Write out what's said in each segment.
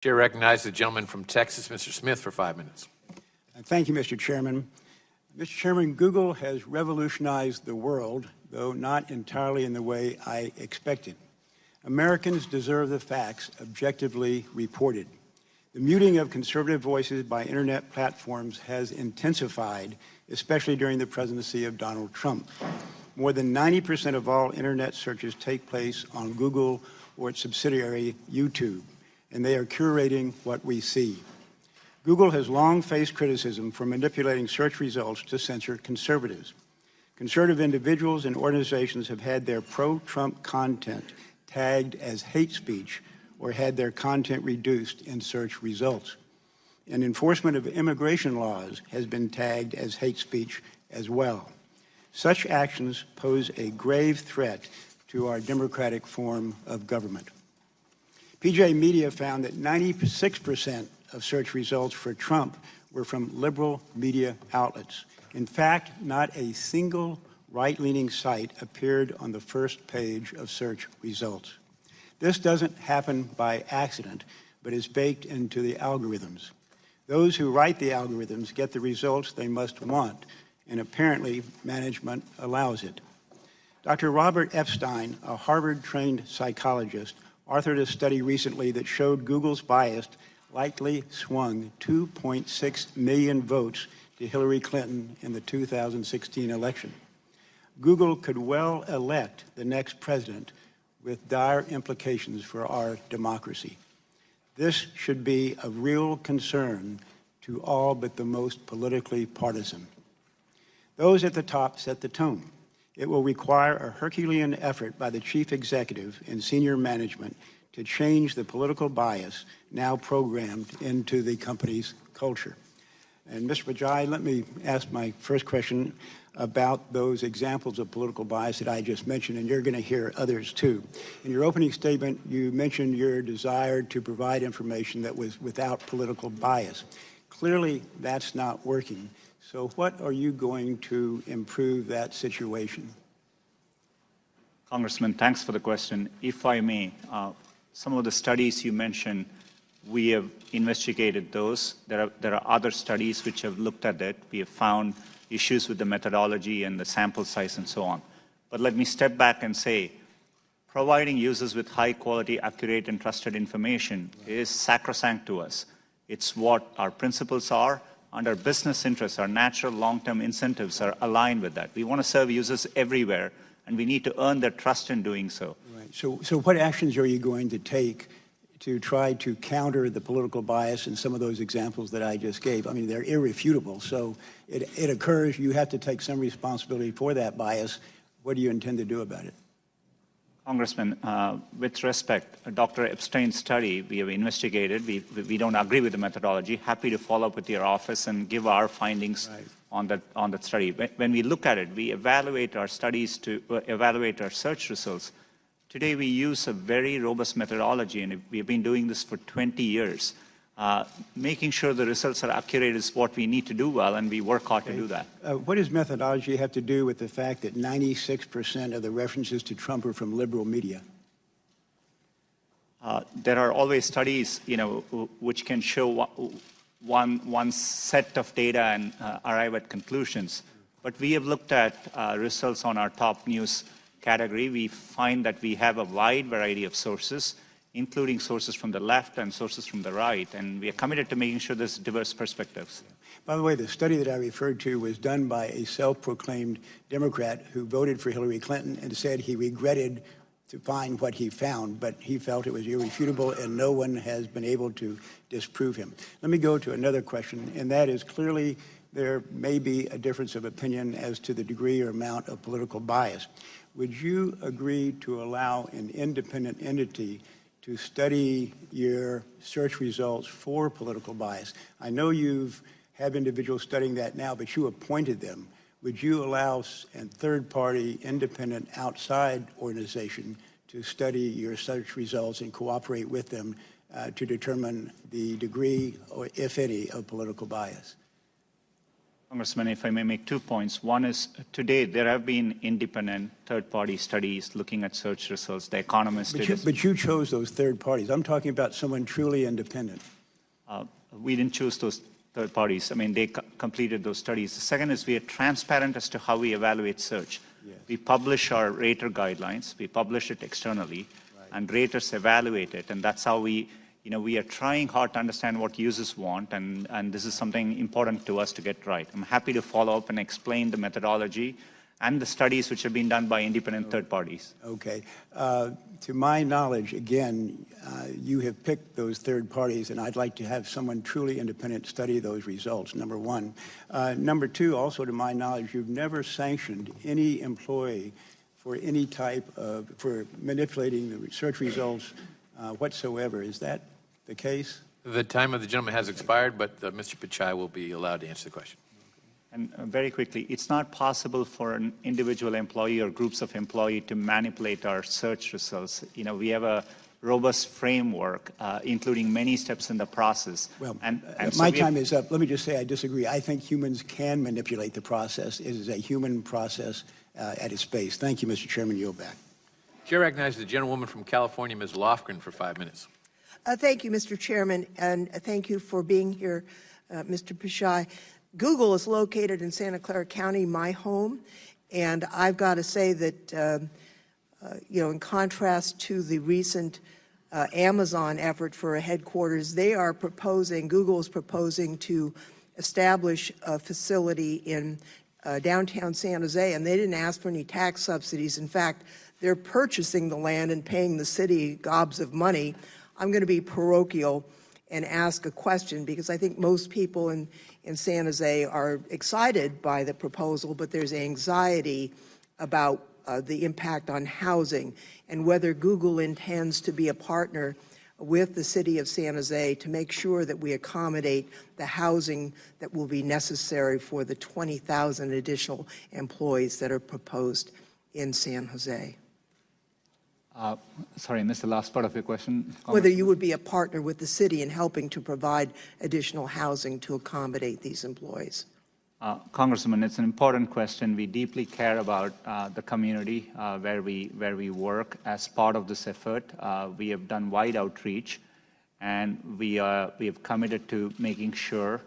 Chair recognizes the gentleman from Texas, Mr. Smith, for 5 minutes. Thank you, Mr. Chairman. Mr. Chairman, Google has revolutionized the world, though not entirely in the way I expected. Americans deserve the facts objectively reported. The muting of conservative voices by internet platforms has intensified, especially during the presidency of Donald Trump. More than 90% of all internet searches take place on Google or its subsidiary, YouTube, and they are curating what we see. Google has long faced criticism for manipulating search results to censor conservatives. Conservative individuals and organizations have had their pro-Trump content tagged as hate speech or had their content reduced in search results. And enforcement of immigration laws has been tagged as hate speech as well. Such actions pose a grave threat to our democratic form of government. PJ Media found that 96% of search results for Trump were from liberal media outlets. In fact, not a single right-leaning site appeared on the first page of search results. This doesn't happen by accident, but is baked into the algorithms. Those who write the algorithms get the results they must want, and apparently management allows it. Dr. Robert Epstein, a Harvard-trained psychologist, authored a study recently that showed Google's bias likely swung 2.6 million votes to Hillary Clinton in the 2016 election. Google could well elect the next president with dire implications for our democracy. This should be a real concern to all but the most politically partisan. Those at the top set the tone. It will require a Herculean effort by the chief executive and senior management to change the political bias now programmed into the company's culture. And Mr. Pichai, let me ask my first question about those examples of political bias that I just mentioned, and you're going to hear others too. In your opening statement, you mentioned your desire to provide information that was without political bias. Clearly, that's not working. So what are you going to improve that situation? Congressman, thanks for the question. If I may, some of the studies you mentioned, we have investigated those. There are other studies which have looked at it. We have found issues with the methodology and the sample size and so on. But let me step back and say, providing users with high quality, accurate, and trusted information is sacrosanct to us. It's what our principles are, and our business interests, our natural long-term incentives are aligned with that. We want to serve users everywhere, and we need to earn their trust in doing so. Right. So what actions are you going to take to try to counter the political bias in some of those examples that I just gave? I mean, they're irrefutable. So it occurs, you have to take some responsibility for that bias. What do you intend to do about it? Congressman, with respect, Dr. Epstein's study, we have investigated. We don't agree with the methodology. Happy to follow up with your office and give our findings on that study. When we look at it, we evaluate our studies to evaluate our search results. Today, we use a very robust methodology, and we've been doing this for 20 years. Making sure the results are accurate is what we need to do well, and we work hard to do that. What does methodology have to do with the fact that 96% of the references to Trump are from liberal media? There are always studies, which can show one set of data and arrive at conclusions. But we have looked at results on our top news category. We find that we have a wide variety of sources, including sources from the left and sources from the right, and we are committed to making sure there's diverse perspectives. By the way, the study that I referred to was done by a self-proclaimed Democrat who voted for Hillary Clinton and said he regretted to find what he found, but he felt it was irrefutable and no one has been able to disprove him. Let me go to another question, and that is clearly there may be a difference of opinion as to the degree or amount of political bias. Would you agree to allow an independent entity to study your search results for political bias? I know you've have individuals studying that now, but you appointed them. Would you allow a third-party, independent, outside organization to study your search results and cooperate with them to determine the degree, or if any, of political bias? Congressman, if I may make 2 points. One is, today there have been independent third-party studies looking at search results. The Economist did this. But you chose those third parties. I'm talking about someone truly independent. We didn't choose those third parties. I mean, they completed those studies. The second is we are transparent as to how we evaluate search. Yes. We publish our rater guidelines. We publish it externally, right, and raters evaluate it. And that's how we are trying hard to understand what users want, and this is something important to us to get right. I'm happy to follow up and explain the methodology and the studies which have been done by independent third parties. Okay. To my knowledge, again, you have picked those third parties, and I'd like to have someone truly independent study those results, number one. Number two, also to my knowledge, you've never sanctioned any employee for any type of, for manipulating the research results whatsoever. Is that the case? The time of the gentleman has expired, but Mr. Pichai will be allowed to answer the question. And very quickly, it's not possible for an individual employee or groups of employees to manipulate our search results. We have a robust framework, including many steps in the process. Well, and my time is up. Let me just say I disagree. I think humans can manipulate the process. It is a human process at its base. Thank you, Mr. Chairman. Yield back. Chair recognizes the gentlewoman from California, Ms. Lofgren, for 5 minutes. Thank you, Mr. Chairman, and thank you for being here, Mr. Pichai. Google is located in Santa Clara County, my home, and I've got to say that, in contrast to the recent Amazon effort for a headquarters, Google is proposing to establish a facility in downtown San Jose, and they didn't ask for any tax subsidies. In fact, they're purchasing the land and paying the city gobs of money. I'm going to be parochial and ask a question, because I think most people in San Jose are excited by the proposal, but there's anxiety about the impact on housing and whether Google intends to be a partner with the city of San Jose to make sure that we accommodate the housing that will be necessary for the 20,000 additional employees that are proposed in San Jose. Sorry, I missed the last part of your question. Whether you would be a partner with the city in helping to provide additional housing to accommodate these employees. Congressman, it's an important question. We deeply care about the community where we work. As part of this effort, we have done wide outreach, and we have committed to making sure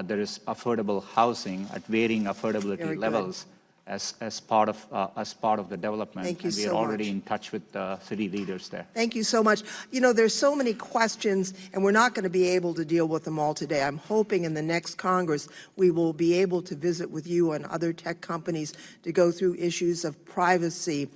there is affordable housing at varying affordability levels as part of the development. Thank you so much. And we are already in touch with the city leaders there. Thank you so much. There's so many questions, and we're not going to be able to deal with them all today. I'm hoping in the next Congress we will be able to visit with you and other tech companies to go through issues of privacy,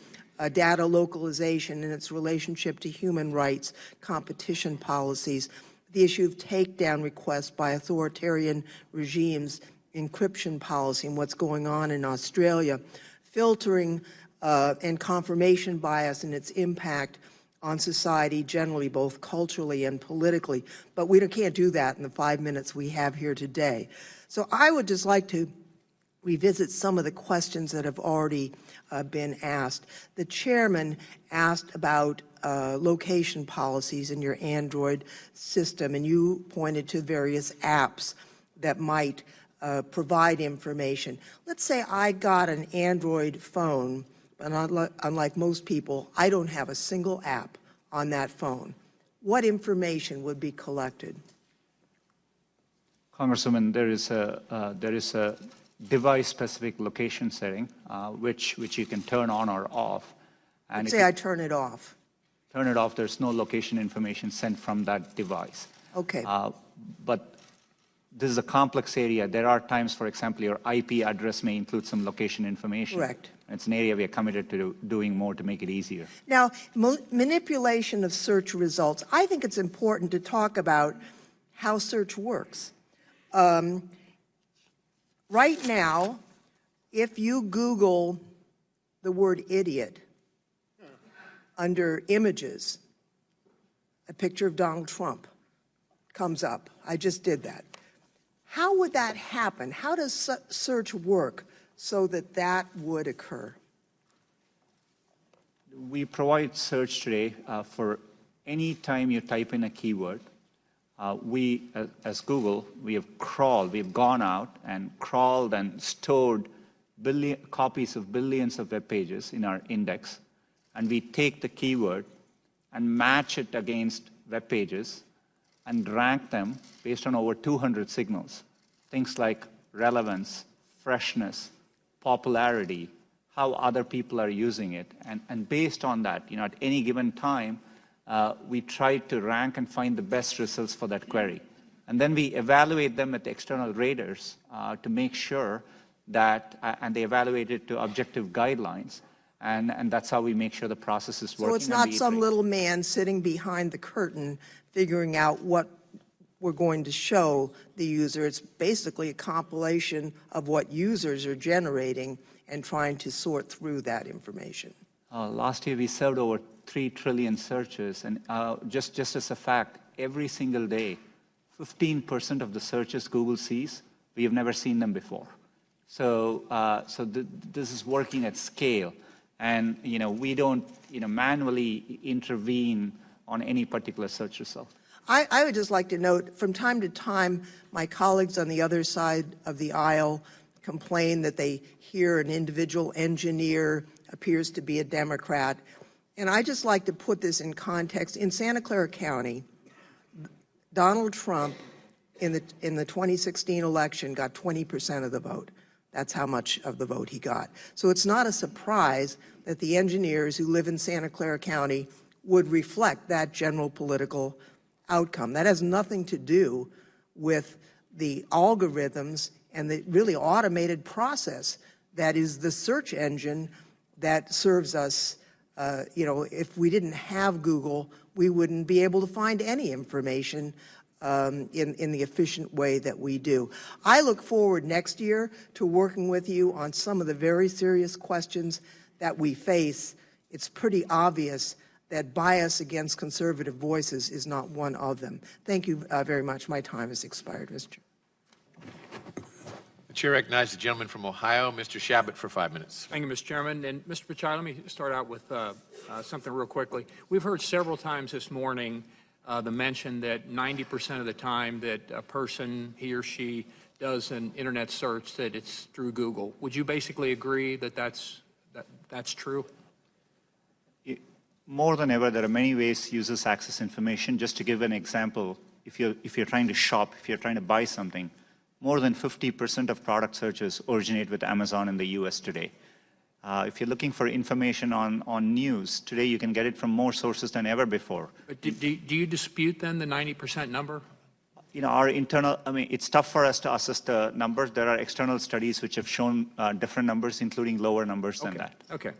data localization and its relationship to human rights, competition policies, the issue of takedown requests by authoritarian regimes, encryption policy and what's going on in Australia, filtering and confirmation bias and its impact on society generally, both culturally and politically. But we can't do that in the 5 minutes we have here today. So I would just like to revisit some of the questions that have already been asked. The chairman asked about location policies in your Android system, and you pointed to various apps that might provide information. Let's say I got an Android phone, and unlike most people, I don't have a single app on that phone. What information would be collected? Congresswoman, there is a device-specific location setting which you can turn on or off. And let's say I turn it off. Turn it off. There's no location information sent from that device. Okay. But this is a complex area. There are times, for example, your IP address may include some location information. Correct. It's an area we are committed to doing more to make it easier. Now, manipulation of search results. I think it's important to talk about how search works. Right now, if you Google the word idiot under images, a picture of Donald Trump comes up. I just did that. How would that happen? How does search work so that that would occur? We provide search today for any time you type in a keyword, we, as Google, we have gone out and crawled and stored copies of billions of web pages in our index, and we take the keyword and match it against web pages and rank them based on over 200 signals. Things like relevance, freshness, popularity, how other people are using it. And based on that, at any given time, we try to rank and find the best results for that query. And then we evaluate them with external raters to make sure that, and they evaluate it to objective guidelines. And that's how we make sure the process is working. So it's not some little man sitting behind the curtain figuring out what we're going to show the user. It's basically a compilation of what users are generating and trying to sort through that information. Last year we served over 3 trillion searches, and just as a fact, every single day, 15% of the searches Google sees, we have never seen them before. So, this is working at scale, and we don't manually intervene on any particular search result. I would just like to note, from time to time, my colleagues on the other side of the aisle complain that they hear an individual engineer appears to be a Democrat. And I just like to put this in context. In Santa Clara County, Donald Trump in the 2016 election got 20% of the vote. That's how much of the vote he got. So it's not a surprise that the engineers who live in Santa Clara County would reflect that general political outcome. That has nothing to do with the algorithms and the really automated process that is the search engine that serves us. If we didn't have Google, we wouldn't be able to find any information in the efficient way that we do. I look forward next year to working with you on some of the very serious questions that we face. It's pretty obvious that bias against conservative voices is not one of them. Thank you very much. My time has expired, Mr. Chair. The chair recognizes the gentleman from Ohio, Mr. Shabbat, for 5 minutes. Thank you, Mr. Chairman. And Mr. Pichai, let me start out with something real quickly. We've heard several times this morning the mention that 90% of the time that a person, he or she, does an internet search, that it's through Google. Would you basically agree that that's true? More than ever, there are many ways users access information. Just to give an example, if you're trying to shop, if you're trying to buy something, more than 50% of product searches originate with Amazon in the US today. If you're looking for information on news, today you can get it from more sources than ever before. But do you dispute then the 90% number? Our internal, it's tough for us to assess the numbers. There are external studies which have shown different numbers, including lower numbers than that. Okay.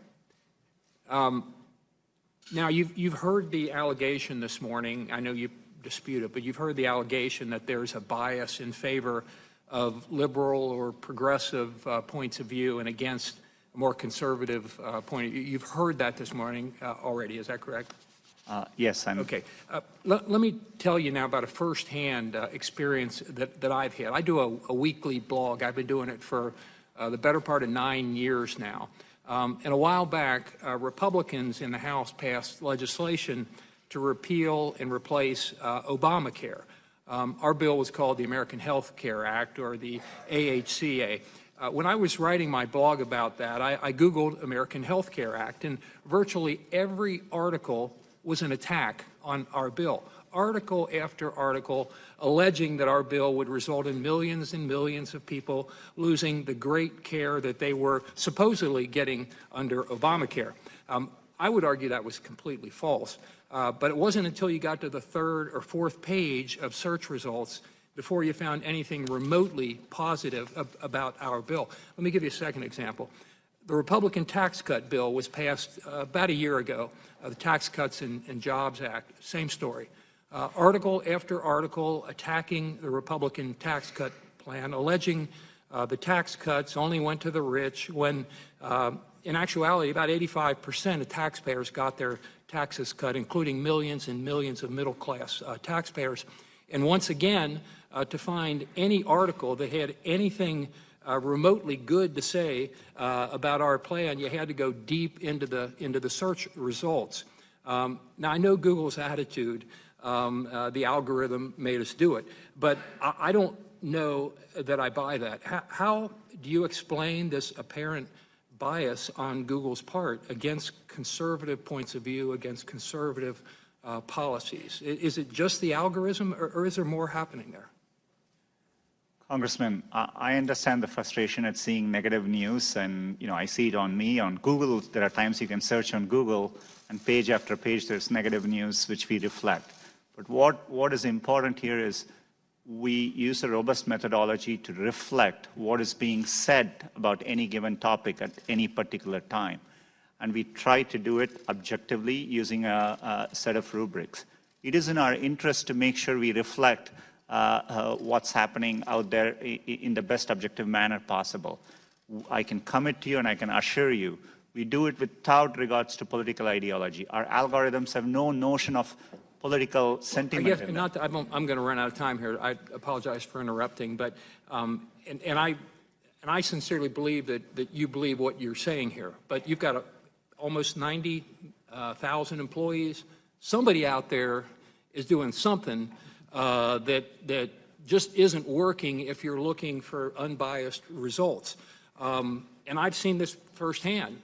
Now, you've heard the allegation this morning. I know you dispute it, but you've heard the allegation that there's a bias in favor of liberal or progressive points of view and against a more conservative point of view. You've heard that this morning already. Is that correct? Yes, I'm. Okay. Let me tell you now about a firsthand experience that I've had. I do a weekly blog. I've been doing it for the better part of 9 years now. And a while back, Republicans in the House passed legislation to repeal and replace Obamacare. Our bill was called the American Health Care Act, or the AHCA. When I was writing my blog about that, I Googled American Health Care Act, and virtually every article was an attack on our bill. Article after article alleging that our bill would result in millions and millions of people losing the great care that they were supposedly getting under Obamacare. I would argue that was completely false, but it wasn't until you got to the 3rd or 4th page of search results before you found anything remotely positive about our bill. Let me give you a second example. The Republican tax cut bill was passed about a year ago, the Tax Cuts and Jobs Act, same story. Article after article attacking the Republican tax cut plan, alleging the tax cuts only went to the rich, when in actuality about 85% of taxpayers got their taxes cut, including millions and millions of middle-class taxpayers. And once again, to find any article that had anything remotely good to say about our plan, you had to go deep into the search results. Now, I know Google's attitude the algorithm made us do it. But I don't know that I buy that. How do you explain this apparent bias on Google's part against conservative points of view, against conservative policies? Is it just the algorithm, or is there more happening there? Congressman, I understand the frustration at seeing negative news, and I see it on me. On Google, there are times you can search on Google, and page after page there's negative news which we reflect. But what is important here is we use a robust methodology to reflect what is being said about any given topic at any particular time. And we try to do it objectively using a set of rubrics. It is in our interest to make sure we reflect what's happening out there in the best objective manner possible. I can commit to you and I can assure you, we do it without regards to political ideology. Our algorithms have no notion of political sentiment. I guess I'm going to run out of time here. I apologize for interrupting, but and I sincerely believe that you believe what you're saying here. But you've got almost 90,000 employees. Somebody out there is doing something that just isn't working if you're looking for unbiased results. And I've seen this firsthand,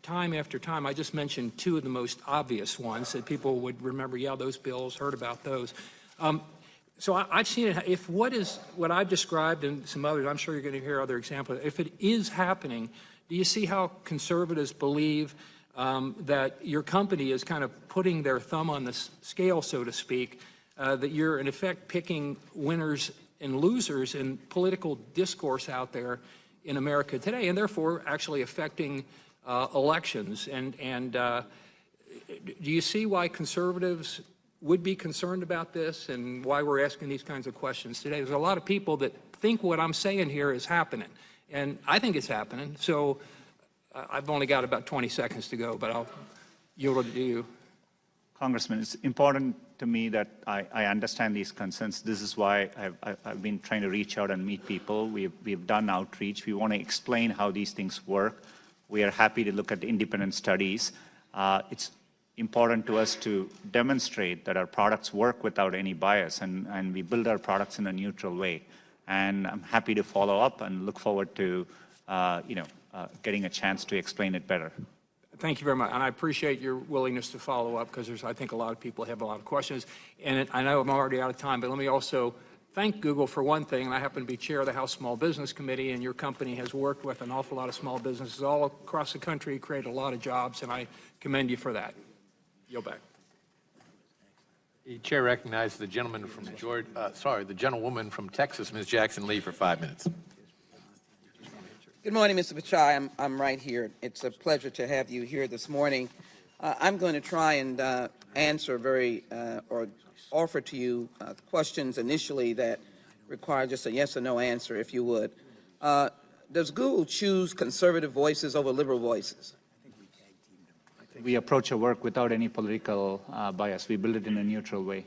time after time. I just mentioned two of the most obvious ones that people would remember. Yeah, those bills, heard about those. So I've seen it. If what I've described and some others, I'm sure you're going to hear other examples. If it is happening, do you see how conservatives believe that your company is kind of putting their thumb on the scale, so to speak, that you're in effect picking winners and losers in political discourse out there in America today, and therefore actually affecting elections? And do you see why conservatives would be concerned about this and why we're asking these kinds of questions today? There's a lot of people that think what I'm saying here is happening, and I think it's happening. So I've only got about 20 seconds to go, but I'll yield it to you. Congressman, it's important to me that I understand these concerns. This is why I've been trying to reach out and meet people. We've done outreach. We want to explain how these things work. We are happy to look at independent studies. It's important to us to demonstrate that our products work without any bias, and we build our products in a neutral way. And I'm happy to follow up and look forward to getting a chance to explain it better. Thank you very much, and I appreciate your willingness to follow up, because I think a lot of people have a lot of questions. And I know I'm already out of time, but let me also thank Google for one thing, and I happen to be chair of the House Small Business Committee, and your company has worked with an awful lot of small businesses all across the country, created a lot of jobs, and I commend you for that. Yield back. The chair recognizes the gentleman from the gentlewoman from Texas, Ms. Jackson Lee, for 5 minutes. Good morning, Mr. Pichai. I'm right here. It's a pleasure to have you here this morning. I'm going to try and answer or offer to you questions initially that require just a yes or no answer, if you would. Does Google choose conservative voices over liberal voices? We approach our work without any political bias. We build it in a neutral way.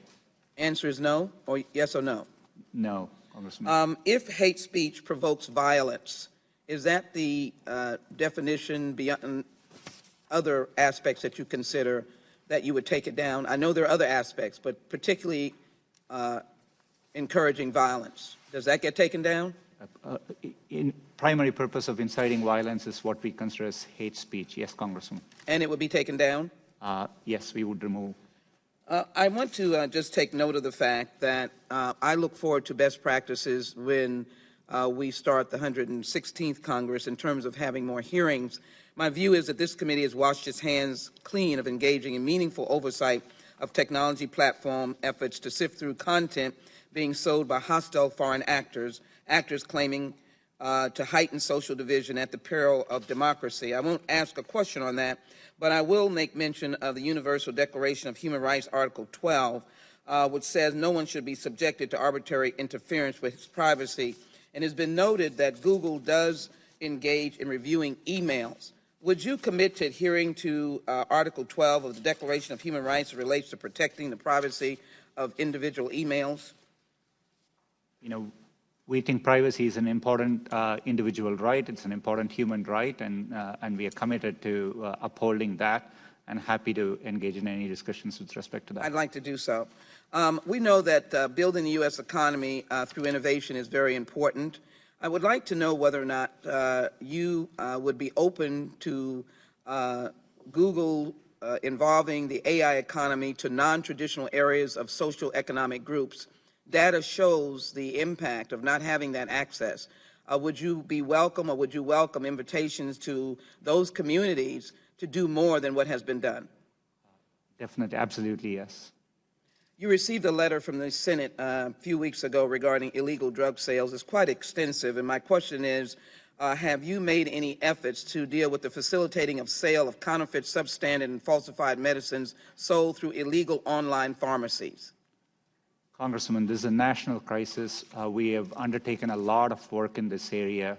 Answer is no, or yes or no? No, Congressman. If hate speech provokes violence, is that the definition beyond other aspects that you consider that you would take it down? I know there are other aspects, but particularly encouraging violence. Does that get taken down? In primary purpose of inciting violence is what we consider as hate speech. Yes, Congressman. And it would be taken down? Yes, we would remove. I want to just take note of the fact that I look forward to best practices when we start the 116th Congress in terms of having more hearings. My view is that this committee has washed its hands clean of engaging in meaningful oversight of technology platform efforts to sift through content being sold by hostile foreign actors claiming to heighten social division at the peril of democracy. I won't ask a question on that, but I will make mention of the Universal Declaration of Human Rights, Article 12, which says no one should be subjected to arbitrary interference with his privacy. And it's been noted that Google does engage in reviewing emails. Would you commit to adhering to Article 12 of the Declaration of Human Rights as it relates to protecting the privacy of individual emails? You know, we think privacy is an important individual right. It's an important human right, and we are committed to upholding that. and happy to engage in any discussions with respect to that. I'd like to do so. We know that building the U.S. economy through innovation is very important. I would like to know whether or not you would be open to Google involving the AI economy to non-traditional areas of social economic groups. Data shows the impact of not having that access. Would you be welcome, or would you welcome invitations to those communities to do more than what has been done? Definitely, absolutely, yes. You received a letter from the Senate a few weeks ago regarding illegal drug sales. It's quite extensive, and my question is, have you made any efforts to deal with the facilitating of sale of counterfeit, substandard, and falsified medicines sold through illegal online pharmacies? Congressman, this is a national crisis. We have undertaken a lot of work in this area.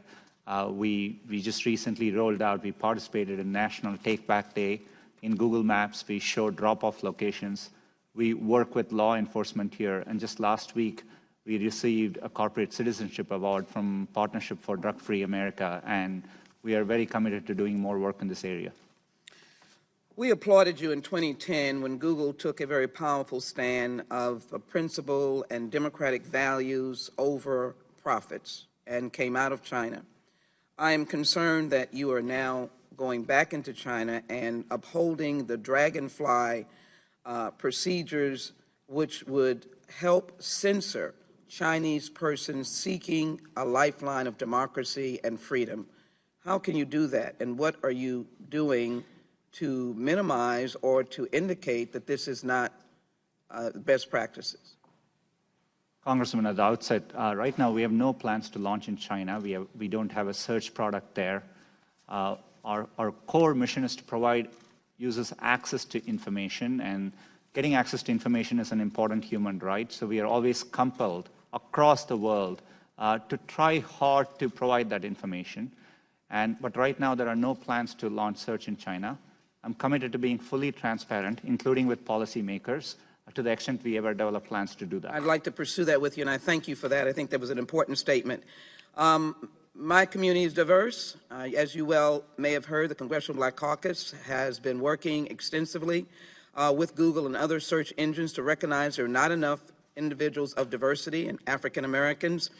We just recently rolled out, we participated in National Take Back Day. In Google Maps, we showed drop-off locations. We work with law enforcement here, and just last week, we received a corporate citizenship award from Partnership for Drug-Free America, and we are very committed to doing more work in this area. We applauded you in 2010 when Google took a very powerful stand of principle and democratic values over profits and came out of China. I am concerned that you are now going back into China and upholding the dragonfly procedures which would help censor Chinese persons seeking a lifeline of democracy and freedom. How can you do that, and what are you doing to minimize or to indicate that this is not best practices? Congressman, at the outset, right now we have no plans to launch in China. We don't have a search product there. Our core mission is to provide users access to information, and getting access to information is an important human right. So we are always compelled across the world to try hard to provide that information. But right now there are no plans to launch search in China. I'm committed to being fully transparent, including with policymakers, to the extent we ever develop plans to do that. I'd like to pursue that with you, and I thank you for that. I think that was an important statement. My community is diverse. As you well may have heard, the Congressional Black Caucus has been working extensively with Google and other search engines to recognize there are not enough individuals of diversity and African Americans.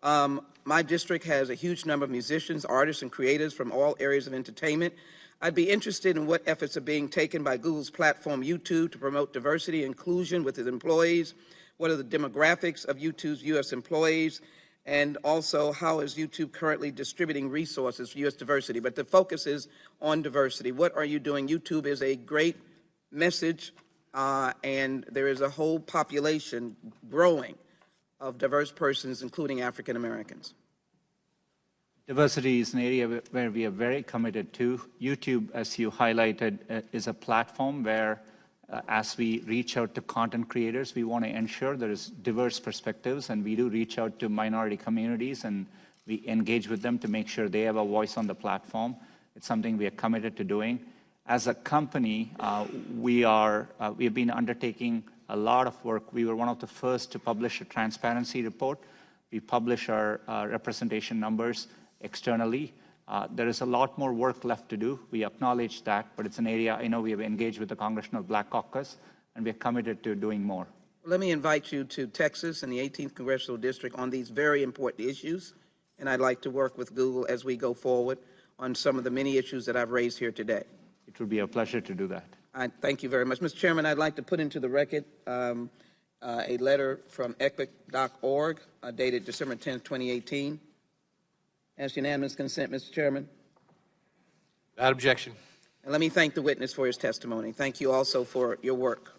My district has a huge number of musicians, artists, and creators from all areas of entertainment. I'd be interested in what efforts are being taken by Google's platform, YouTube, to promote diversity and inclusion with its employees. What are the demographics of YouTube's U.S. employees? And also, how is YouTube currently distributing resources for U.S. diversity? But the focus is on diversity. What are you doing? YouTube is a great message, and there is a whole population growing of diverse persons, including African Americans. Diversity is an area where we are very committed to. YouTube, as you highlighted, is a platform where, as we reach out to content creators, we want to ensure there is diverse perspectives, and we do reach out to minority communities, and we engage with them to make sure they have a voice on the platform. It's something we are committed to doing. As a company, we have been undertaking a lot of work. We were one of the first to publish a transparency report. We publish our representation numbers externally. There is a lot more work left to do. We acknowledge that, but it's an area I know we have engaged with the Congressional Black Caucus, and we are committed to doing more. Let me invite you to Texas and the 18th Congressional District on these very important issues, and I'd like to work with Google as we go forward on some of the many issues that I've raised here today. It would be a pleasure to do that. I thank you very much. Mr. Chairman, I'd like to put into the record a letter from epic.org dated December 10, 2018. Ask unanimous consent, Mr. Chairman. Without objection. And let me thank the witness for his testimony. Thank you also for your work.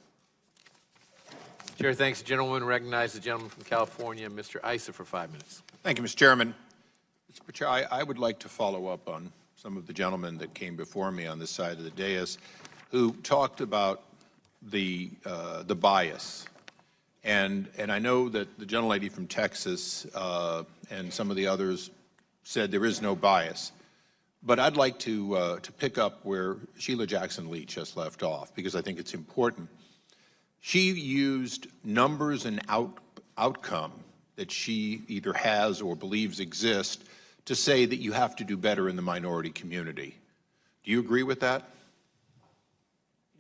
Chair thanks the gentleman. Recognize the gentleman from California, Mr. Issa, for 5 minutes. Thank you, Mr. Chairman. Mr. Pichai, I would like to follow up on some of the gentlemen that came before me on this side of the dais who talked about the bias. And I know that the gentlelady from Texas and some of the others said there is no bias. But I'd like to pick up where Sheila Jackson Lee just left off, because I think it's important. She used numbers and outcome that she either has or believes exist to say that you have to do better in the minority community. Do you agree with that?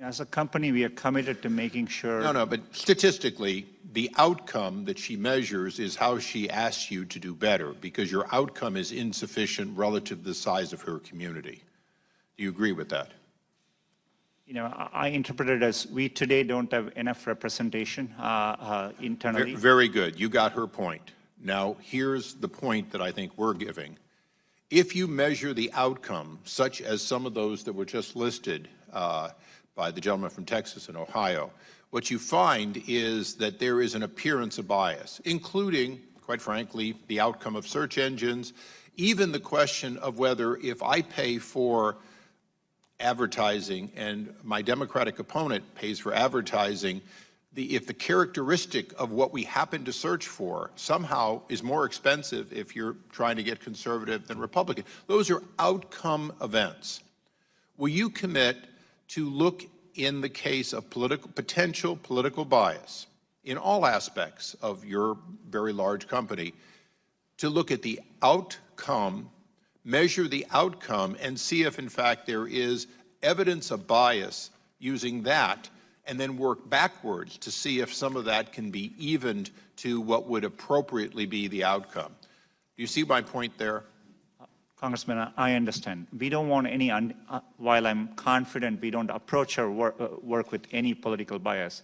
As a company, we are committed to making sure. No, but statistically, the outcome that she measures is how she asks you to do better, because your outcome is insufficient relative to the size of her community. Do you agree with that? I interpret it as we today don't have enough representation internally. Very good. You got her point. Now, here's the point that I think we're giving. If you measure the outcome, such as some of those that were just listed by the gentleman from Texas and Ohio, what you find is that there is an appearance of bias, including, quite frankly, the outcome of search engines, even the question of whether if I pay for advertising and my Democratic opponent pays for advertising, if the characteristic of what we happen to search for somehow is more expensive if you're trying to get conservative than Republican. Those are outcome events. Will you commit to look in the case of potential political bias in all aspects of your very large company to look at the outcome, measure the outcome, and see if, in fact, there is evidence of bias using that, and then work backwards to see if some of that can be evened to what would appropriately be the outcome? Do you see my point there? Congressman, I understand. We don't want any, while I'm confident we don't approach our work with any political bias,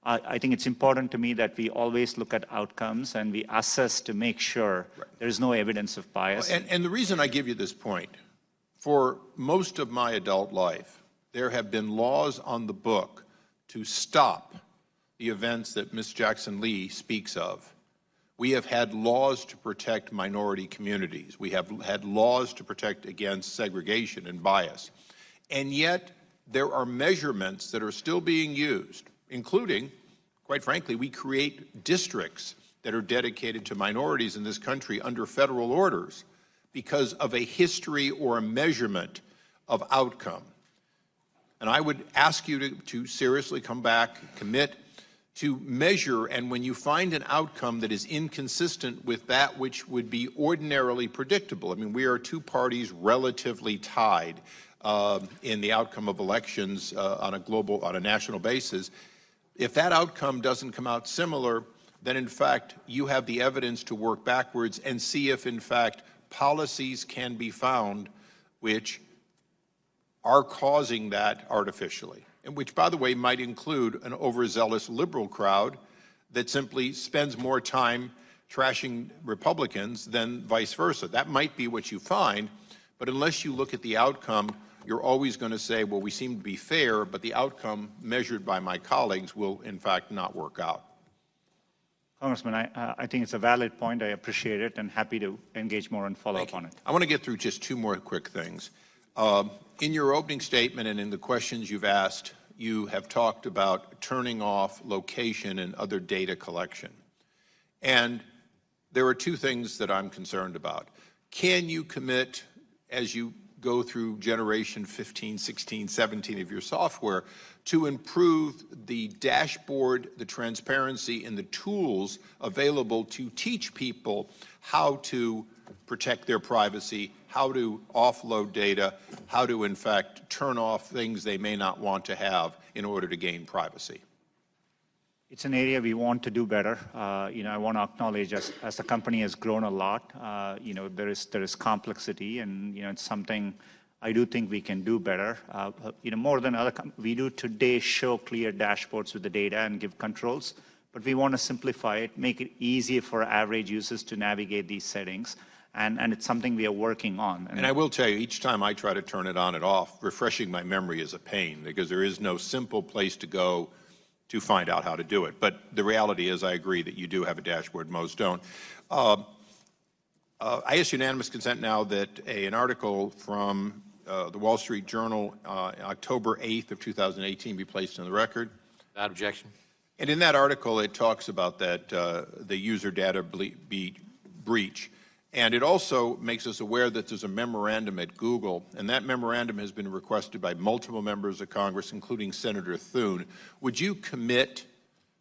I think it's important to me that we always look at outcomes and we assess to make sure there's no evidence of bias. And the reason I give you this point, for most of my adult life, there have been laws on the book to stop the events that Ms. Jackson Lee speaks of. We have had laws to protect minority communities. We have had laws to protect against segregation and bias. And yet, there are measurements that are still being used, including, quite frankly, we create districts that are dedicated to minorities in this country under federal orders because of a history or a measurement of outcome. And I would ask you to seriously come back, commit to measure, and when you find an outcome that is inconsistent with that which would be ordinarily predictable. I mean, we are two parties relatively tied in the outcome of elections on a national basis. If that outcome doesn't come out similar, then in fact you have the evidence to work backwards and see if in fact policies can be found which are causing that artificially, and which, by the way, might include an overzealous liberal crowd that simply spends more time trashing Republicans than vice versa. That might be what you find, but unless you look at the outcome, you're always going to say, well, we seem to be fair, but the outcome measured by my colleagues will, in fact, not work out. Congressman, I think it's a valid point. I appreciate it and happy to engage more and follow up on it. I want to get through just two more quick things. In your opening statement and in the questions you've asked, you have talked about turning off location and other data collection. And there are two things that I'm concerned about. Can you commit, as you go through generation 15, 16, 17 of your software, to improve the dashboard, the transparency, and the tools available to teach people how to protect their privacy, how to offload data, how to, in fact, turn off things they may not want to have in order to gain privacy? It's an area we want to do better. I want to acknowledge as the company has grown a lot, there is complexity, and it's something I do think we can do better. More than other we do today show clear dashboards with the data and give controls, but we want to simplify it, make it easier for average users to navigate these settings. And it's something we are working on. And I will tell you, each time I try to turn it on and off, refreshing my memory is a pain because there is no simple place to go to find out how to do it. But the reality is, I agree that you do have a dashboard, most don't. I ask unanimous consent now that an article from the Wall Street Journal, October 8th of 2018, be placed on the record. Without objection. And in that article, it talks about that the user data breach. And it also makes us aware that there's a memorandum at Google, and that memorandum has been requested by multiple members of Congress, including Senator Thune. Would you commit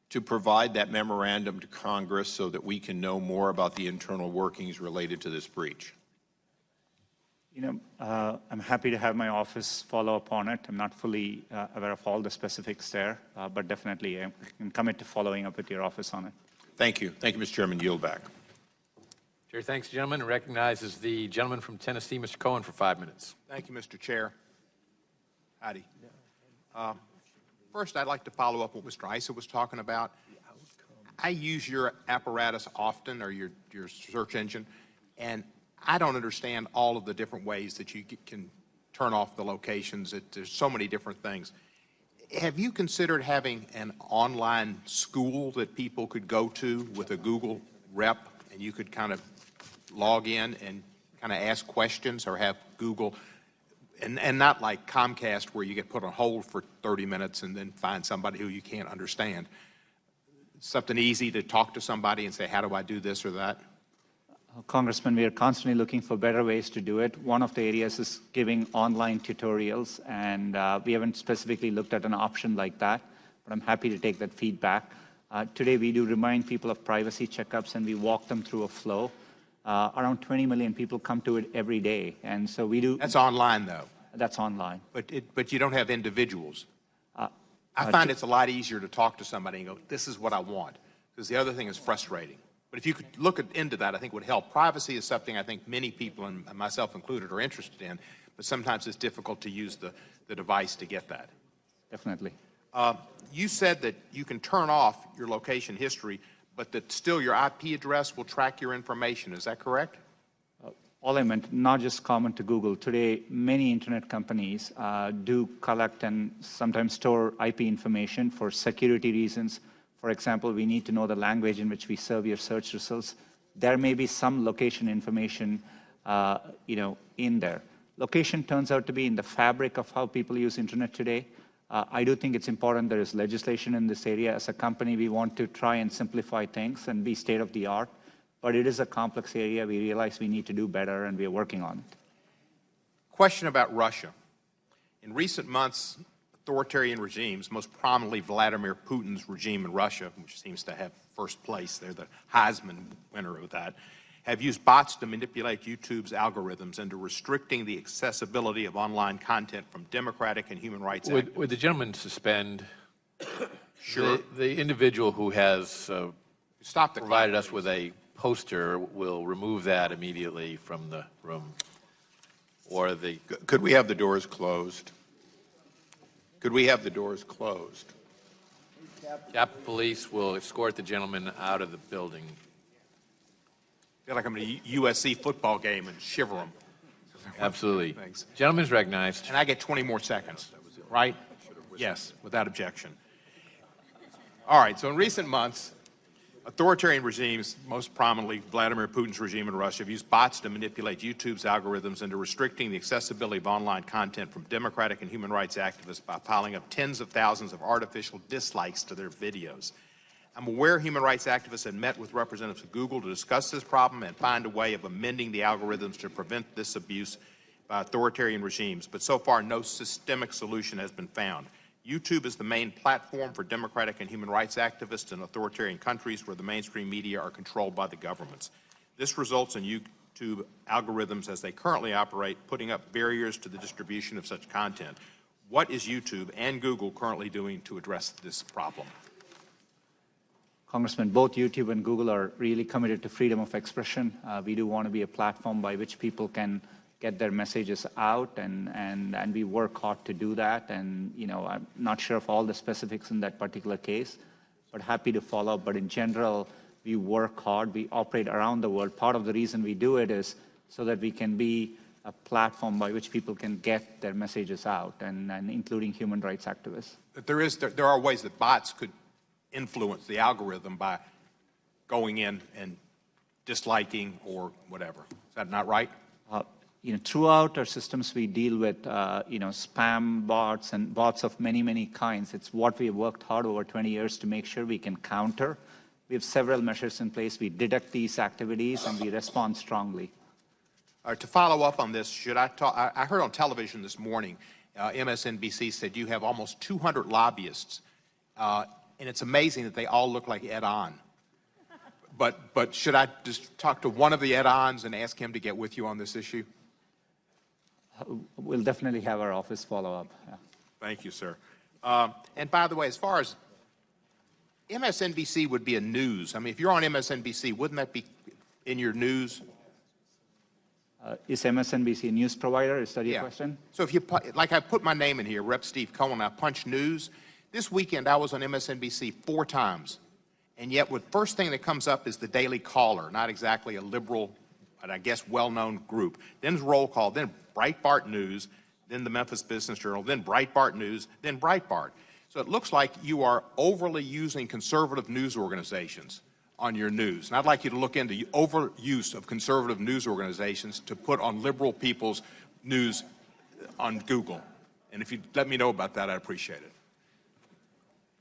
to provide that memorandum to Congress so that we can know more about the internal workings related to this breach? I'm happy to have my office follow up on it. I'm not fully aware of all the specifics there, but definitely I can commit to following up with your office on it. Thank you. Thank you, Mr. Chairman. Yield back. Chair thanks the gentleman and recognizes the gentleman from Tennessee, Mr. Cohen, for 5 minutes. Thank you, Mr. Chair. Howdy. First, I'd like to follow up what Mr. Issa was talking about. I use your apparatus often, or your search engine, and I don't understand all of the different ways that you can turn off the locations. There's so many different things. Have you considered having an online school that people could go to with a Google rep, and you could kind of log in and kind of ask questions, or have Google, and not like Comcast where you get put on hold for 30 minutes and then find somebody who you can't understand. Something easy to talk to somebody and say, how do I do this or that? Congressman, we are constantly looking for better ways to do it. One of the areas is giving online tutorials, and we haven't specifically looked at an option like that, but I'm happy to take that feedback. Today, we do remind people of privacy checkups, and we walk them through a flow. Around 20 million people come to it every day, and so we do. That's online, though. That's online. But you don't have individuals. I find it's a lot easier to talk to somebody and go, this is what I want, because the other thing is frustrating. But if you could look into that, I think would help. Privacy is something I think many people, and myself included, are interested in, but sometimes it's difficult to use the device to get that. Definitely. You said that you can turn off your location history, but that still your IP address will track your information. Is that correct? All I meant, not just common to Google. Today, many internet companies do collect and sometimes store IP information for security reasons. For example, we need to know the language in which we serve your search results. There may be some location information, in there. Location turns out to be in the fabric of how people use internet today. I do think it's important there is legislation in this area. As a company, we want to try and simplify things and be state of the art. But it is a complex area. We realize we need to do better, and we are working on it. Question about Russia. In recent months, authoritarian regimes, most prominently Vladimir Putin's regime in Russia, which seems to have first place, they're the Heisman winner of that, have used bots to manipulate YouTube's algorithms into restricting the accessibility of online content from democratic and human rights activists. Would the gentleman suspend Sure. the individual who has Stop the provided clock, us with a poster will remove that immediately from the room? Or the... Could we have the doors closed? Could we have the doors closed? Capitol Police will escort the gentleman out of the building. I feel like I'm at a USC football game and shiver them. Absolutely. Thanks. Gentleman's recognized. And I get 20 more seconds, right? Yes, without objection. All right, so in recent months, authoritarian regimes, most prominently Vladimir Putin's regime in Russia, have used bots to manipulate YouTube's algorithms into restricting the accessibility of online content from democratic and human rights activists by piling up tens of thousands of artificial dislikes to their videos. I'm aware human rights activists have met with representatives of Google to discuss this problem and find a way of amending the algorithms to prevent this abuse by authoritarian regimes, but so far no systemic solution has been found. YouTube is the main platform for democratic and human rights activists in authoritarian countries where the mainstream media are controlled by the governments. This results in YouTube algorithms as they currently operate, putting up barriers to the distribution of such content. What is YouTube and Google currently doing to address this problem? Congressman, both YouTube and Google are really committed to freedom of expression. We do want to be a platform by which people can get their messages out, and we work hard to do that. And, I'm not sure of all the specifics in that particular case, but happy to follow up. But in general, we work hard. We operate around the world. Part of the reason we do it is so that we can be a platform by which people can get their messages out, and including human rights activists. But there are ways that bots could influence the algorithm by going in and disliking or whatever. Is that not right? Throughout our systems, we deal with, spam bots and bots of many, many kinds. It's what we have worked hard over 20 years to make sure we can counter. We have several measures in place. We detect these activities, and we respond strongly. To follow up on this, should I talk? I heard on television this morning, MSNBC said you have almost 200 lobbyists, and it's amazing that they all look like Ed On. But should I just talk to one of the Ed Ons and ask him to get with you on this issue? We'll definitely have our office follow up. Yeah. Thank you, sir. And by the way, as far as MSNBC would be a news, I mean, if you're on MSNBC, wouldn't that be in your news? Is MSNBC a news provider? Is that your question? So if you, like I put my name in here, Rep. Steve Cohen, I punch news. This weekend I was on MSNBC 4 times. And yet the first thing that comes up is the Daily Caller, not exactly a liberal, but I guess well-known group. Then Roll Call, then Breitbart News, then the Memphis Business Journal, then Breitbart News, then Breitbart. So it looks like you are overly using conservative news organizations on your news. And I'd like you to look into overuse of conservative news organizations to put on liberal people's news on Google. And if you'd let me know about that, I'd appreciate it.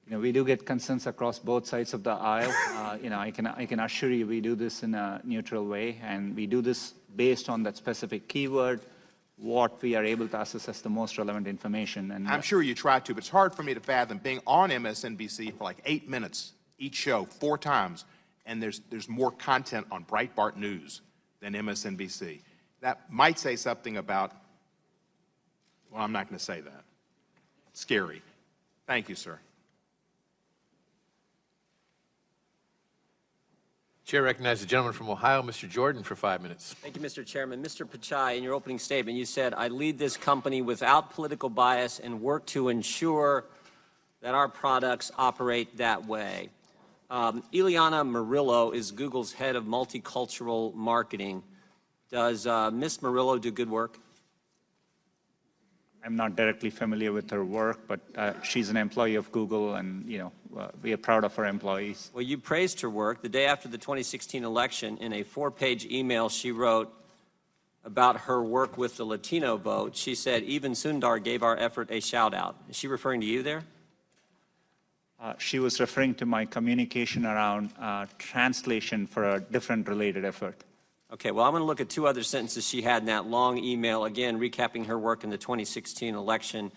You know, we do get concerns across both sides of the aisle. You know, I can assure you we do this in a neutral way, and we do this based on that specific keyword, what we are able to assess as the most relevant information. And I'm sure you try to, but it's hard for me to fathom being on MSNBC for like 8 minutes each show, 4 times, and there's more content on Breitbart News than MSNBC. That might say something about, well, I'm not going to say that. It's scary. Thank you, sir. Chair recognizes the gentleman from Ohio, Mr. Jordan, for 5 minutes. Thank you, Mr. Chairman. Mr. Pichai, in your opening statement, you said, I lead this company without political bias and work to ensure that our products operate that way. Ileana Murillo is Google's head of multicultural marketing. Does Ms. Murillo do good work? I'm not directly familiar with her work, but she's an employee of Google, and you know, we are proud of our employees. Well, you praised her work. The day after the 2016 election, in a 4-page email she wrote about her work with the Latino vote, she said, even Sundar gave our effort a shout-out. Is she referring to you there? She was referring to my communication around translation for a different related effort. Okay, well, I'm going to look at 2 other sentences she had in that long email, again, recapping her work in the 2016 election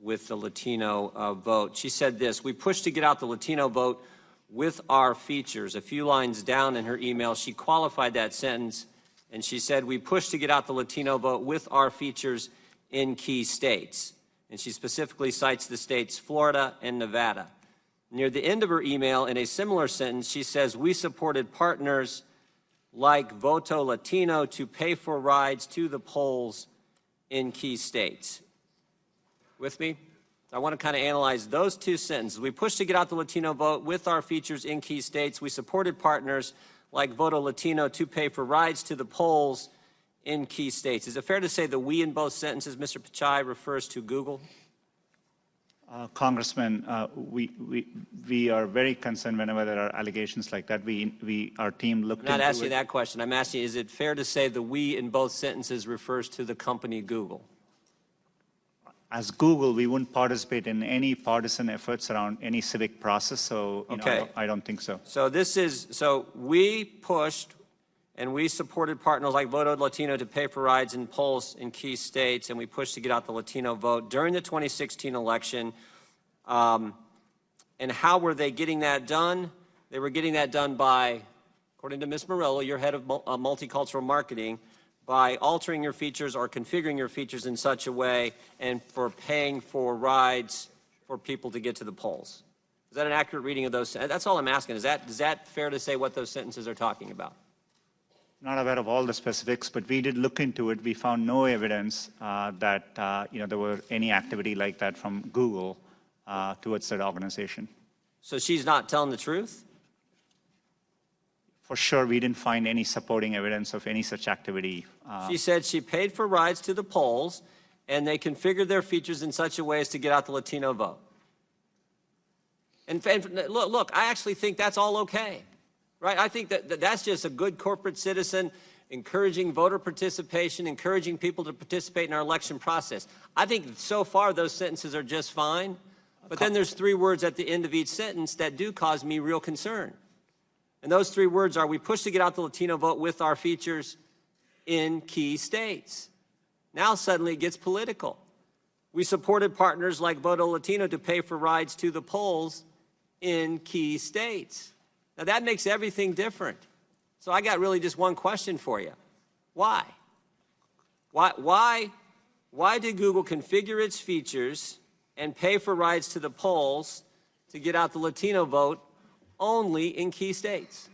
with the Latino vote. She said this, we pushed to get out the Latino vote with our features. A few lines down in her email, she qualified that sentence, and she said, we pushed to get out the Latino vote with our features in key states. And she specifically cites the states Florida and Nevada. Near the end of her email, in a similar sentence, she says, we supported partners like Voto Latino to pay for rides to the polls in key states. With me? I want to kind of analyze those 2 sentences. We pushed to get out the Latino vote with our features in key states. We supported partners like Voto Latino to pay for rides to the polls in key states. Is it fair to say that we in both sentences, Mr. Pichai, refers to Google? Congressman, we are very concerned whenever there are allegations like that. Our team looked into it. I'm not asking that question. I'm asking, is it fair to say that we in both sentences refers to the company Google? As Google, we wouldn't participate in any partisan efforts around any civic process, so you know, I don't think so. So we pushed and we supported partners like Voto Latino to pay for rides in polls in key states, and we pushed to get out the Latino vote during the 2016 election. And how were they getting that done? They were getting that done by, according to Ms. Murillo, your head of multicultural marketing, by altering your features or configuring your features in such a way and for paying for rides for people to get to the polls. Is that an accurate reading of those? That's all I'm asking. Is that fair to say what those sentences are talking about? Not aware of all the specifics, but we did look into it. We found no evidence that you know, there were any activity like that from Google towards that organization. So she's not telling the truth? For sure, we didn't find any supporting evidence of any such activity. She said she paid for rides to the polls, and they configured their features in such a way as to get out the Latino vote. And look, I actually think that's all okay. Right? I think that's just a good corporate citizen encouraging voter participation, encouraging people to participate in our election process. I think so far those sentences are just fine, but then there's 3 words at the end of each sentence that do cause me real concern. And those 3 words are, we push to get out the Latino vote with our features in key states. Now suddenly it gets political. We supported partners like Voto Latino to pay for rides to the polls in key states. Now, that makes everything different. So I got really just one question for you. Why? Why why did Google configure its features and pay for rides to the polls to get out the Latino vote only in key states?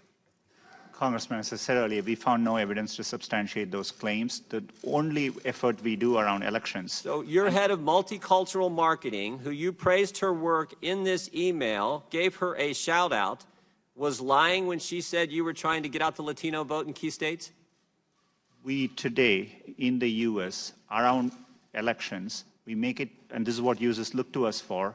Congressman, as I said earlier, we found no evidence to substantiate those claims. The only effort we do around elections. So your head of multicultural marketing, who you praised her work in this email, gave her a shout out, was lying when she said you were trying to get out the Latino vote in key states? We today, in the U.S., around elections, we make it, and this is what users look to us for,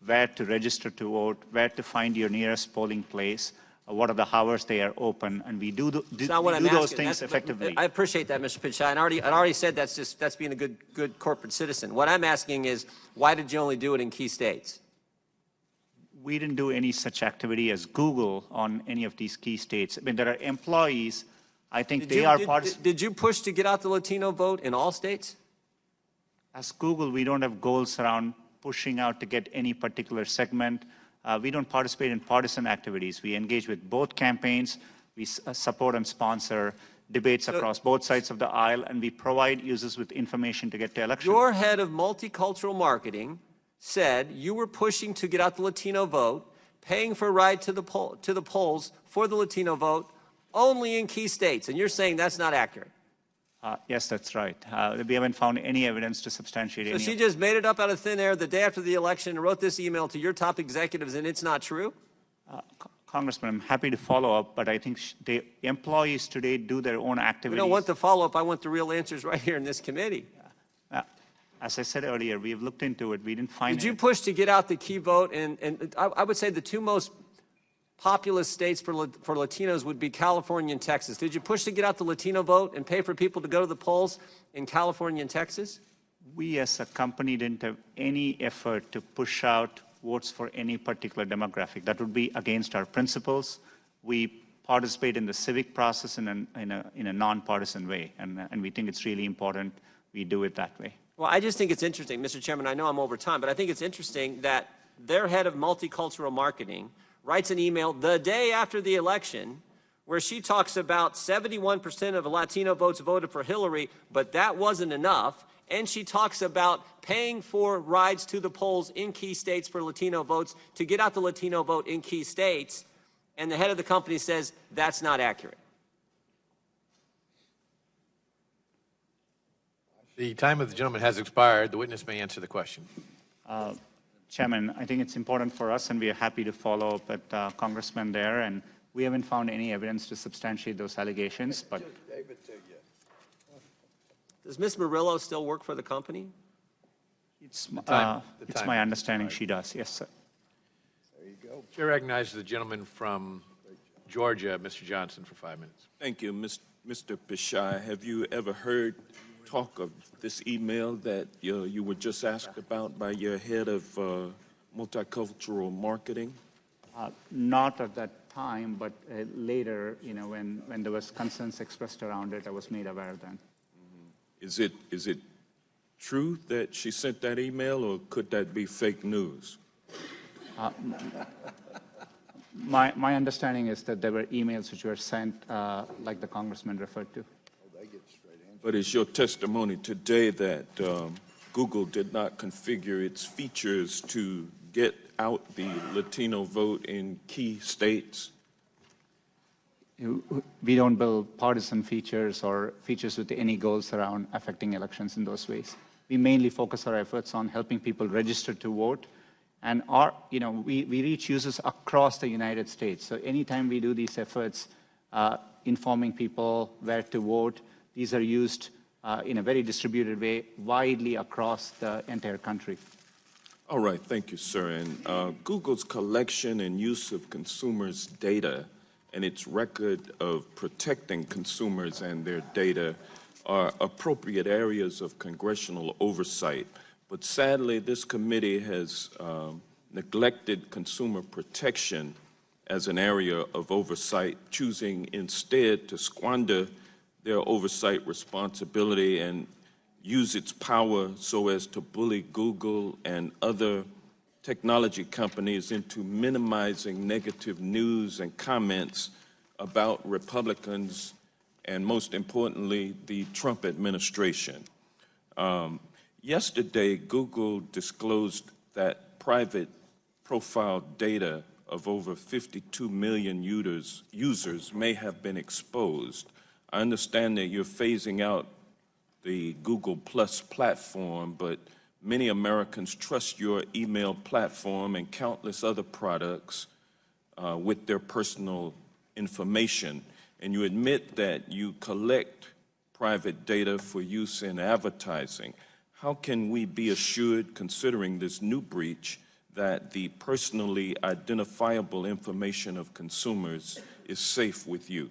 where to register to vote, where to find your nearest polling place, what are the hours they are open, and we do those things effectively. I appreciate that, Mr. Pichai. And I already said that's being a good corporate citizen. What I'm asking is, why did you only do it in key states? We didn't do any such activity as Google on any of these key states. I mean, there are employees, I think Did you push to get out the Latino vote in all states? As Google, we don't have goals around pushing out to get any particular segment. We don't participate in partisan activities. We engage with both campaigns. We support and sponsor debates across both sides of the aisle, and we provide users with information to get to elections. Your head of multicultural marketing said you were pushing to get out the Latino vote, paying for a ride to the polls for the Latino vote only in key states, and you're saying that's not accurate. Yes, that's right. We haven't found any evidence to substantiate any. So she just made it up out of thin air the day after the election and wrote this email to your top executives, and it's not true? Congressman, I'm happy to follow up, but I think the employees today do their own activities. We don't want the follow-up. I want the real answers right here in this committee. As I said earlier, we have looked into it. We didn't find Did you push to get out the key vote? And I would say the two most populous states for Latinos would be California and Texas. Did you push to get out the Latino vote and pay for people to go to the polls in California and Texas? We as a company didn't have any effort to push out votes for any particular demographic. That would be against our principles. We participate in the civic process in a nonpartisan way, and we think it's really important we do it that way. Well, I just think it's interesting, Mr. Chairman, I know I'm over time, but I think it's interesting that their head of multicultural marketing writes an email the day after the election where she talks about 71% of Latino votes voted for Hillary, but that wasn't enough. And she talks about paying for rides to the polls in key states for Latino votes to get out the Latino vote in key states. And the head of the company says that's not accurate. The time of the gentleman has expired. The witness may answer the question. Chairman, I think it's important for us, and we are happy to follow up with Congressman there, and we haven't found any evidence to substantiate those allegations. But does Ms. Murillo still work for the company? It's my understanding she does. Yes, sir. There you go. Chair recognizes the gentleman from Georgia, Mr. Johnson, for 5 minutes. Thank you, Mr. Pichai. Have you ever heard talk of this email that you were just asked about by your head of multicultural marketing? Not at that time, but later, when there was concerns expressed around it, I was made aware then. Mm-hmm. Is it true that she sent that email, or could that be fake news? My understanding is that there were emails which were sent, like the congressman referred to. But is your testimony today that Google did not configure its features to get out the Latino vote in key states? We don't build partisan features or features with any goals around affecting elections in those ways. We mainly focus our efforts on helping people register to vote, and we reach users across the United States. So anytime we do these efforts, informing people where to vote, these are used in a very distributed way, widely across the entire country. All right, thank you, sir. And Google's collection and use of consumers' data and its record of protecting consumers and their data are appropriate areas of congressional oversight. But sadly, this committee has neglected consumer protection as an area of oversight, choosing instead to squander their oversight responsibility and use its power so as to bully Google and other technology companies into minimizing negative news and comments about Republicans and, most importantly, the Trump administration. Yesterday, Google disclosed that private profile data of over 52 million users may have been exposed. I understand that you're phasing out the Google Plus platform, but many Americans trust your email platform and countless other products with their personal information. And you admit that you collect private data for use in advertising. How can we be assured, considering this new breach, that the personally identifiable information of consumers is safe with you?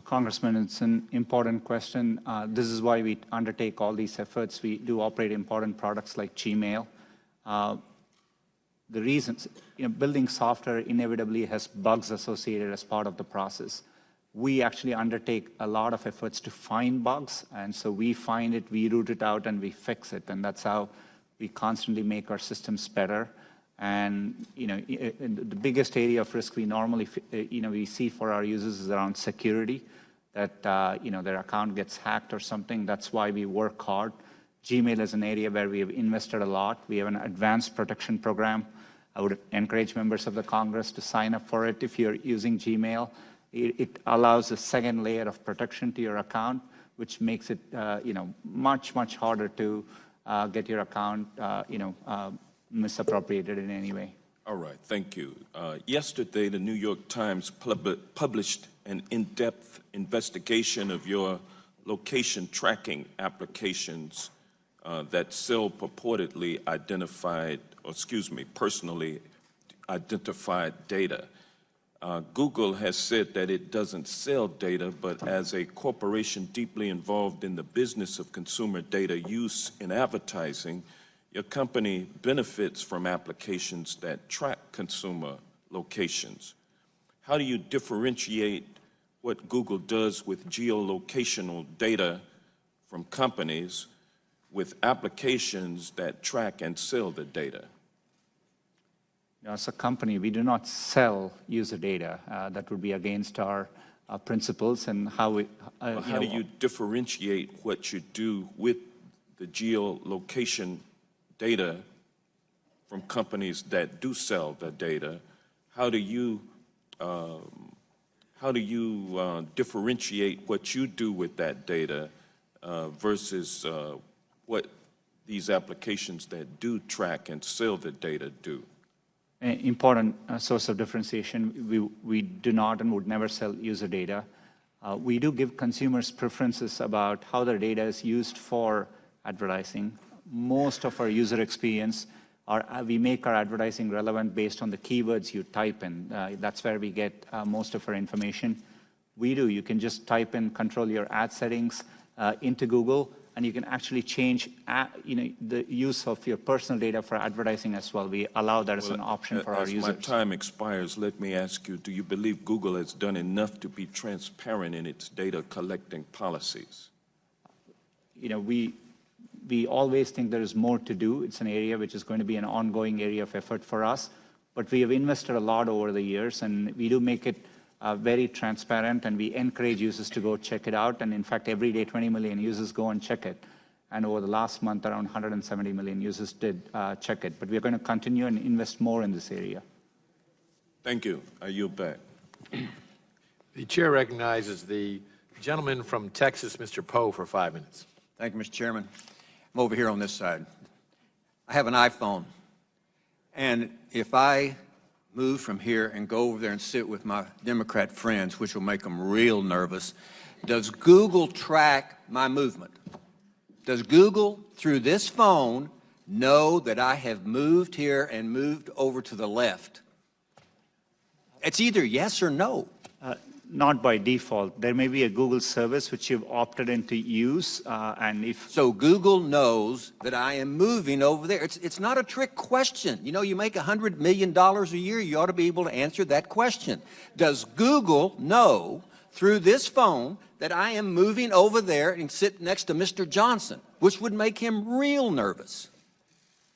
Congressman, it's an important question. This is why we undertake all these efforts. We do operate important products like Gmail. The reasons, building software inevitably has bugs associated as part of the process. We actually undertake a lot of efforts to find bugs, and so we find it, we root it out, and we fix it, and that's how we constantly make our systems better. And the biggest area of risk we normally we see for our users is around security, that their account gets hacked or something. That's why we work hard. Gmail is an area where we have invested a lot. We have an advanced protection program. I would encourage members of the Congress to sign up for it if you're using Gmail. It allows a second layer of protection to your account, which makes it much harder to get your account misappropriated in any way. All right, thank you. Yesterday, the New York Times published an in-depth investigation of your location tracking applications that sell purportedly personally identified data. Google has said that it doesn't sell data, but as a corporation deeply involved in the business of consumer data use in advertising, your company benefits from applications that track consumer locations. How do you differentiate what Google does with geolocational data from companies with applications that track and sell the data? As a company, we do not sell user data. That would be against our principles and how we... how do you differentiate what you do with the geolocation data from companies that do sell the data? How do you differentiate what you do with that data versus what these applications that do track and sell the data do? An important source of differentiation. We do not and would never sell user data. We do give consumers preferences about how their data is used for advertising. Most of our user experience, we make our advertising relevant based on the keywords you type in. That's where we get most of our information. You can just type in, control your ad settings into Google, and you can actually change the use of your personal data for advertising as well. We allow that as an option for our users. As my time expires, let me ask you, do you believe Google has done enough to be transparent in its data collecting policies? We always think there is more to do. It's an area which is going to be an ongoing area of effort for us. But we have invested a lot over the years, and we do make it very transparent, and we encourage users to go check it out. And in fact, every day, 20 million users go and check it. And over the last month, around 170 million users did check it. But we're going to continue and invest more in this area. Thank you. I yield back. The chair recognizes the gentleman from Texas, Mr. Poe, for 5 minutes. Thank you, Mr. Chairman. I'm over here on this side. I have an iPhone, and if I move from here and go over there and sit with my Democrat friends, which will make them real nervous, does Google track my movement? Does Google, through this phone, know that I have moved here and moved over to the left? It's either yes or no. Not by default. There may be a Google service which you've opted in to use, and if... So Google knows that I am moving over there. It's not a trick question. You make $100 million a year, you ought to be able to answer that question. Does Google know through this phone that I am moving over there and sit next to Mr. Johnson, which would make him real nervous?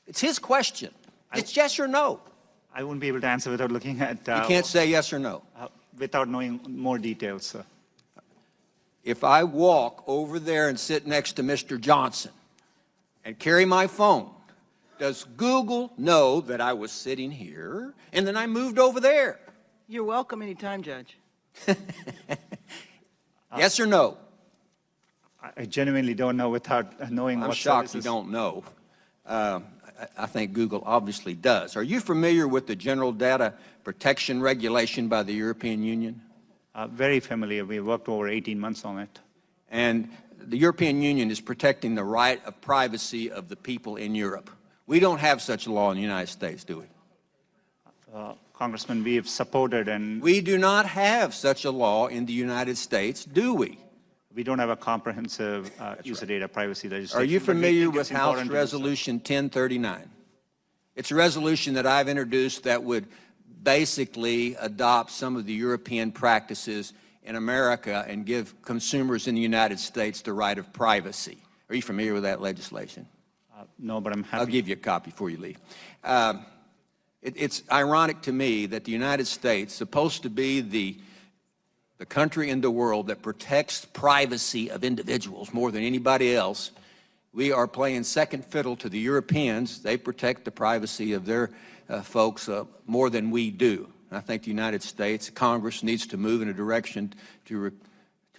It's his question. It's yes or no. I wouldn't be able to answer without looking at... You can't say yes or no. Without knowing more details, sir. If I walk over there and sit next to Mr. Johnson, and carry my phone, does Google know that I was sitting here and then I moved over there? You're welcome anytime, Judge. Yes or no? I genuinely don't know without knowing I'm what shocked services. you don't know. I think Google obviously does. Are you familiar with the General Data Protection Regulation by the European Union? Very familiar. We worked over 18 months on it. And the European Union is protecting the right of privacy of the people in Europe. We don't have such a law in the United States, do we? Congressman, we have supported and We do not have such a law in the United States, do we? we don't have a comprehensive user data privacy legislation. Are you but we familiar think with it's House important to do so. Resolution 1039? It's a resolution that I've introduced that would basically adopt some of the European practices in America and give consumers in the United States the right of privacy. Are you familiar with that legislation? No, but I'm happy. I'll give you a copy before you leave. It's ironic to me that the United States, supposed to be the country in the world that protects privacy of individuals more than anybody else, we are playing second fiddle to the Europeans. They protect the privacy of their folks more than we do. And I think the United States Congress needs to move in a direction to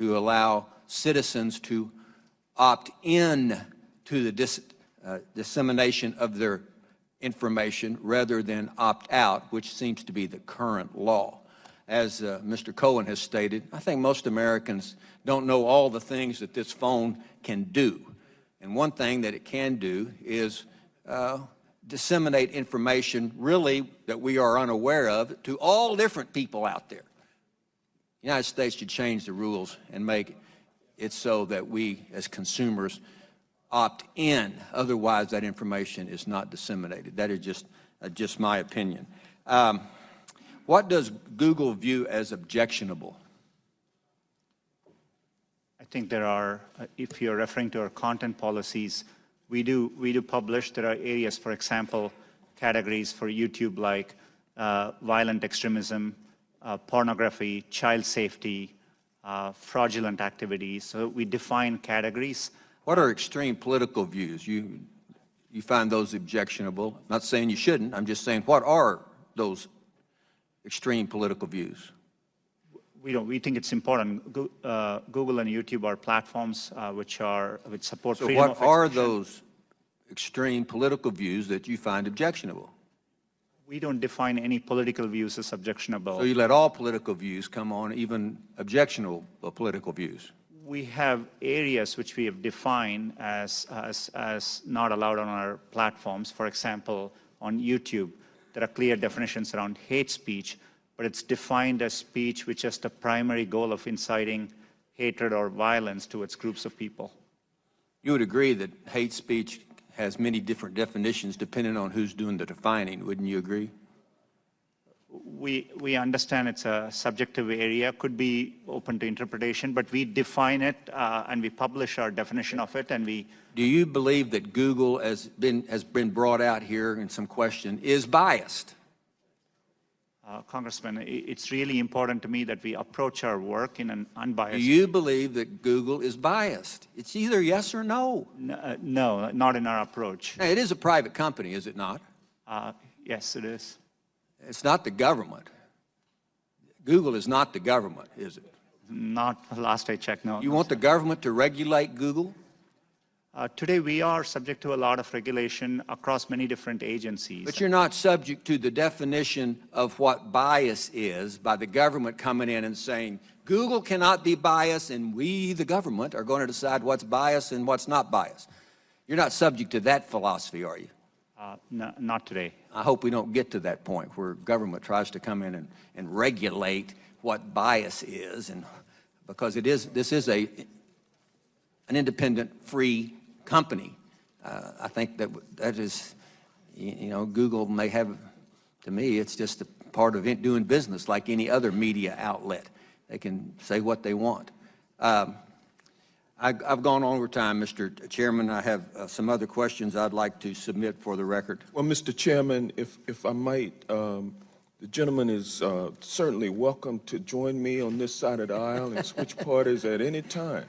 allow citizens to opt in to the dissemination of their information rather than opt out, which seems to be the current law. As Mr. Cohen has stated, I think most Americans don't know all the things that this phone can do. And one thing that it can do is disseminate information really that we are unaware of to all different people out there. The United States should change the rules and make it so that we as consumers opt in. Otherwise, that information is not disseminated. That is just my opinion. What does Google view as objectionable? I think there are, if you're referring to our content policies, we do publish. There are areas, for example, categories for YouTube like violent extremism, pornography, child safety, fraudulent activities. So we define categories. What are extreme political views? You find those objectionable? I'm not saying you shouldn't. I'm just saying, what are those extreme political views? We think it's important. Google and YouTube are platforms which support So freedom of what are expression. those extreme political views that you find objectionable? We don't define any political views as objectionable. So you let all political views come on, even objectionable political views? We have areas which we have defined as not allowed on our platforms. For example, on YouTube, there are clear definitions around hate speech, but it's defined as speech which has the primary goal of inciting hatred or violence towards groups of people. You would agree that hate speech has many different definitions depending on who's doing the defining, wouldn't you agree? We understand it's a subjective area, could be open to interpretation, but we define it and we publish our definition of it, and we... Do you believe that Google has been brought out here in some question is biased? Congressman, it's really important to me that we approach our work in an unbiased... Do you believe that Google is biased? It's either yes or no. No, not in our approach. Now, it is a private company, is it not? Yes, it is. It's not the government. Google is not the government, is it? Not last I checked, no. You want the government to regulate Google? Today we are subject to a lot of regulation across many different agencies. But you're not subject to the definition of what bias is by the government coming in and saying, Google cannot be biased and we, the government, are going to decide what's biased and what's not biased. You're not subject to that philosophy, are you? No, not today. I hope we don't get to that point where government tries to come in and regulate what bias is, and because this is an independent, free company. I think that is, Google may have, to me, it's just a part of doing business like any other media outlet. They can say what they want. I've gone over time, Mr. Chairman. I have some other questions I'd like to submit for the record. Well, Mr. Chairman, if I might, the gentleman is certainly welcome to join me on this side of the aisle and switch parties at any time.